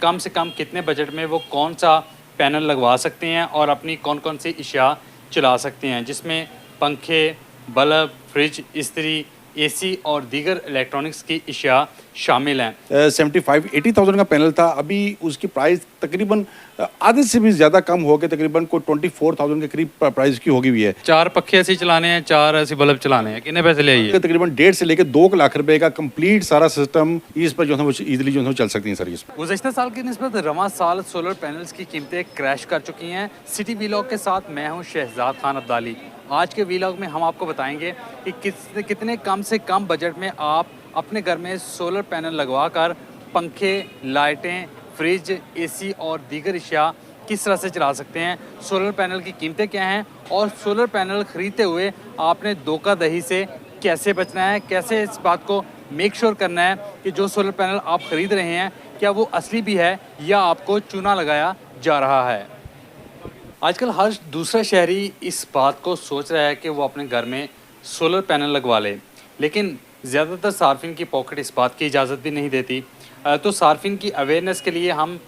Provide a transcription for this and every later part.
कम से कम कितने बजट में वो कौन सा पैनल लगवा सकते हैं और अपनी कौन कौन सी अशिया चला सकते हैं, जिसमें पंखे, बल्ब, फ्रिज, इस्त्री, एसी और दीगर इलेक्ट्रॉनिक्स की अशिया शामिल हैं। 75-80,000 का पैनल था, अभी उसकी प्राइस तकरीबन आधे से भी ज़्यादा कम हो के तकरीबन कोई 24,000 के करीब प्राइस की होगी हुई है। 4 पखे ऐसे चलाने हैं, 4 ऐसे बल्ब चलाने हैं, कितने पैसे ले आइए? तकरीबन 1.5 से लेकर 2 लाख रुपए का कंप्लीट सारा सिस्टम इस पर जो है वो ईजिली जो है वो चल सकती है सर। इस पर गुज़श्ता साल की निस्बत रवां साल सोलर पैनल्स की कीमतें क्रैश कर चुकी हैं। सिटी वीलॉग के साथ मैं हूं शहजाद खान अब्दाली। आज के वीलॉग में हम आपको बताएंगे कि कितने कम से कम बजट में आप अपने घर में सोलर पैनल लगवा कर पंखे, लाइटें, फ्रिज, एसी और दीगर अशिया किस तरह से चला सकते हैं, सोलर पैनल की कीमतें क्या हैं और सोलर पैनल ख़रीदते हुए आपने धोखाधड़ी से कैसे बचना है, कैसे इस बात को मेक श्योर करना है कि जो सोलर पैनल आप ख़रीद रहे हैं क्या वो असली भी है या आपको चूना लगाया जा रहा है। आजकल हर दूसरा शहरी इस बात को सोच रहा है कि वो अपने घर में सोलर पैनल लगवा ले, लेकिन ज़्यादातर सार्फिन की पॉकेट इस बात की इजाज़त भी नहीं देती। तो सार्फिन की अवेयरनेस के लिए हम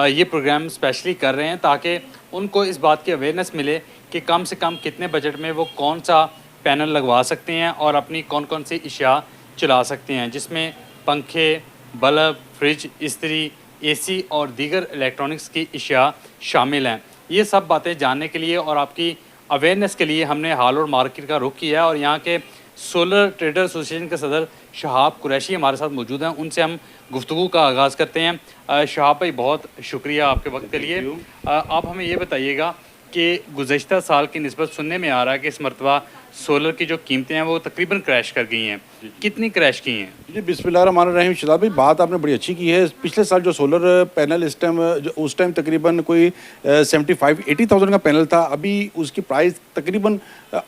ये प्रोग्राम स्पेशली कर रहे हैं ताकि उनको इस बात की अवेयरनेस मिले कि कम से कम कितने बजट में वो कौन सा पैनल लगवा सकते हैं और अपनी कौन कौन सी अशिया चला सकते हैं, जिसमें पंखे, बल्ब, फ्रिज, इस्त्री, एसी और दीगर इलेक्ट्रॉनिक्स की अशिया शामिल हैं। ये सब बातें जानने के लिए और आपकी अवेयरनेस के लिए हमने हाल और मार्केट का रुख किया है और यहाँ के सोलर ट्रेडर एसोसिएशन के सदर शहाब कुरैशी हमारे साथ मौजूद हैं। उनसे हम गुफ्तगू का आगाज़ करते हैं। शहाब भाई, बहुत शुक्रिया आपके वक्त के लिए। आप हमें ये बताइएगा कि गुज़श्ता साल की निस्बत सुनने में आ रहा है कि इस मरतबा सोलर की जो कीमतें हैं वो तकरीबन क्रैश कर गई हैं, कितनी क्रैश की हैं? जी, बिस्मिल्लाहिर्रहमानिर्रहीम। शहजाद भाई, बात आपने बड़ी अच्छी की है। पिछले साल जो सोलर पैनल उस टाइम तकरीबन कोई 75-80,000 का पैनल था, अभी उसकी प्राइस तकरीबन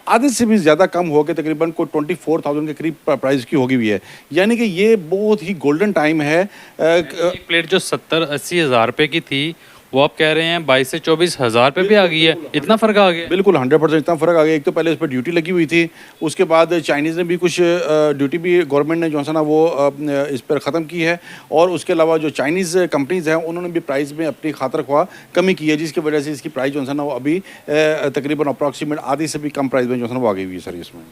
आधे से भी ज़्यादा कम हो के तकरीबन कोई 24,000 के करीब प्राइस की होगी हुई है। यानी कि ये बहुत ही गोल्डन टाइम है। एक प्लेट जो 70-80 हज़ार रुपये की थी वो आप कह रहे हैं 22 से 24 हज़ार रुपये भी आ गई है, इतना फ़र्क आ गया? बिल्कुल 100% इतना फ़र्क आ गया। एक तो पहले इस पर ड्यूटी लगी हुई थी, उसके बाद चाइनीज़ ने भी कुछ ड्यूटी भी गवर्नमेंट ने जो है ना वो इस पर ख़त्म की है और उसके अलावा जो चाइनीज़ कंपनीज़ हैं उन्होंने भी प्राइस में अपनी खातर ख्वाह कमी की है, जिसकी वजह से इसकी प्राइस जो है ना वो अभी तकरीबन अप्रॉक्सीमेट आधी से भी कम प्राइस में जो है ना वो आ गई हुई है सर। इसमें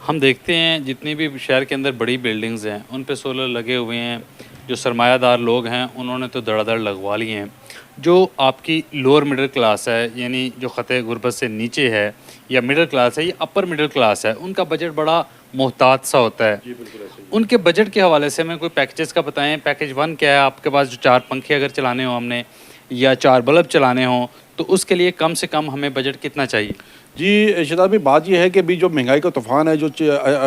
हम देखते हैं जितनी भी शहर के अंदर बड़ी बिल्डिंग्स हैं उन पे सोलर लगे हुए हैं। जो सरमायादार लोग हैं उन्होंने तो धड़ाधड़ लगवा लिए हैं। जो आपकी लोअर मिडिल क्लास है, यानी जो ख़त गुरबत से नीचे है या मिडिल क्लास है या अपर मिडिल क्लास है, उनका बजट बड़ा मोहतात सा होता है। उनके बजट के हवाले से हमें कोई पैकेजेस का बताएं। पैकेज 1 क्या है आपके पास? जो 4 पंखे अगर चलाने हो हमने या 4 बल्ब चलाने हों तो उसके लिए कम से कम हमें बजट कितना चाहिए? जी शहजाद भाई, बात यह है कि अभी जो महंगाई का तूफ़ान है, जो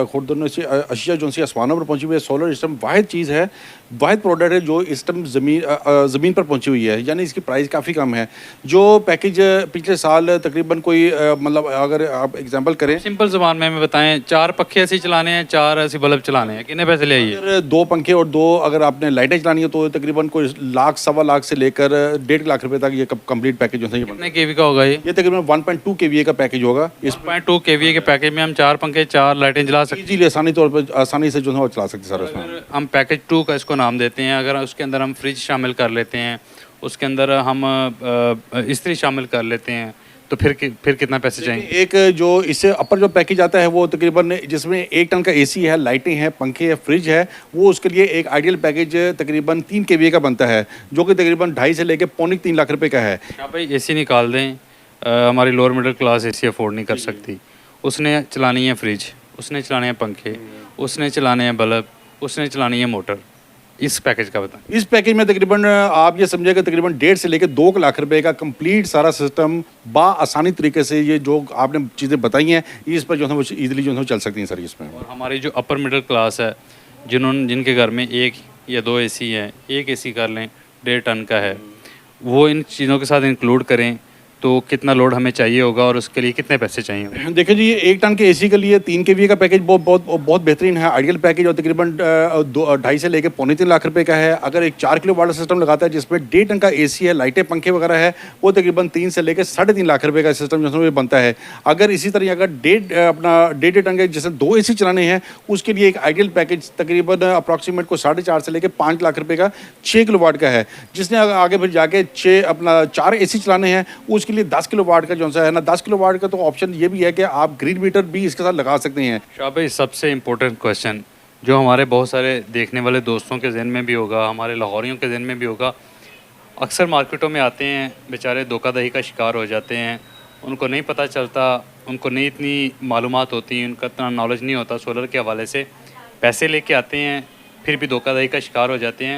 खुर्दन से अशिया जो सी आसमानों पर पहुंची हुई है, सोलर सिस्टम वाहिद चीज़ है, वाहिद प्रोडक्ट है जो इस टाइम ज़मीन पर पहुंची हुई है, यानी इसकी प्राइस काफ़ी कम है। जो पैकेज पिछले साल तकरीबन कोई मतलब अगर आप एग्जांपल करें, सिंपल ज़बान में हमें बताएं, 4 पखे ऐसे चलाने हैं, 4 ऐसे बल्ब चलाने हैं, कितने पैसे ले आइए? अगर 2 पंखे और 2 अगर आपने लाइटें चलानी है तो तकरीबन कोई लाख, सवा लाख से लेकर 1.5 लाख रुपए तक ये कंप्लीट पैकेज जो है ये कितने केवी का होगा ये? तकरीबन 1.2 केवीए का पैकेज होगा। इस 1.2 केवीए के पैकेज में हम 4 पंखे, 4 लाइटें जला सकते हैं। इजीली आसानी से जो है वो चला सकते हैं सर। उसमें अगर हम पैकेज 2 का इसको नाम देते हैं, अगर उसके अंदर हम फ्रिज शामिल कर लेते हैं, उसके अंदर हम इस्त्री शामिल कर लेते हैं, तो फिर कितना पैसे चाहिए? एक जो इससे अपर जो पैकेज आता है वो तकरीबन जिसमें 1 टन का एसी है, लाइटें हैं, पंखे है, फ्रिज है, वो उसके लिए एक आइडियल पैकेज तकरीबन 3 केवीए का बनता है, जो कि तकरीबन 2.5 से लेकर 2.25-3 लाख रुपए का है। हाँ भाई, एसी निकाल दें। हमारी lower middle class AC afford नहीं कर सकती, उसने चलानी है फ्रिज, उसने चलाने हैं पंखे, उसने चलाने हैं बल्ब, उसने चलानी है मोटर। इस पैकेज का बताएं। इस पैकेज में तकरीबन आप ये समझिएगा तकरीबन 1.5 से लेकर 2 लाख रुपए का कंप्लीट सारा सिस्टम आसानी तरीके से, ये जो आपने चीज़ें बताई हैं इस पर जो है वो ईजिली जो है चल सकती हैं सर। इसमें और हमारी जो अपर मिडिल क्लास है, जिनके घर में 1 या 2 एसी हैं, 1 एसी कर लें 1.5 टन का है, वो इन चीज़ों के साथ इंक्लूड करें तो कितना लोड हमें चाहिए होगा और उसके लिए कितने पैसे चाहिए होंगे? देखिए जी, 1 टन के एसी के लिए 3 केवीए का पैकेज बहुत बेहतरीन है। आइडियल पैकेज और तकरीबन 2 से लेके पौने 3 लाख रुपए का है। अगर एक 4 किलो वाट सिस्टम लगाता है जिसमें 1.5 टन का एसी है, लाइटें, पंखे वगैरह है, वो तकरीबन 3 से लेके 3.5 लाख रुपए का सिस्टम जो है वो बनता है। अगर इसी तरह अगर डेढ़ टन के जैसे 2 एसी चलाने हैं, उसके लिए एक आइडियल पैकेज तकरीबन अप्रॉक्सीमेट को 4.5 से लेके 5 लाख रुपए का 6 किलो वाट का है। जिसने आगे फिर जाके 4 एसी चलाने हैं, उसके लिए 10 किलो वाट का जो सा है ना, 10 किलो वाट का तो ऑप्शन ये भी है कि आप ग्रिड मीटर भी इसके साथ लगा सकते हैं। शाह भाई, सबसे इम्पोर्टेंट क्वेश्चन जो हमारे बहुत सारे देखने वाले दोस्तों के जहन में भी होगा, हमारे लाहौरियों के जहन में भी होगा, अक्सर मार्केटों में आते हैं बेचारे, धोखाधड़ी का शिकार हो जाते हैं, उनको नहीं पता चलता, उनको नहीं इतनी मालूमात होती, उनका इतना नॉलेज नहीं होता सोलर के हवाले से, पैसे लेके आते हैं फिर भी धोखाधड़ी का शिकार हो जाते हैं।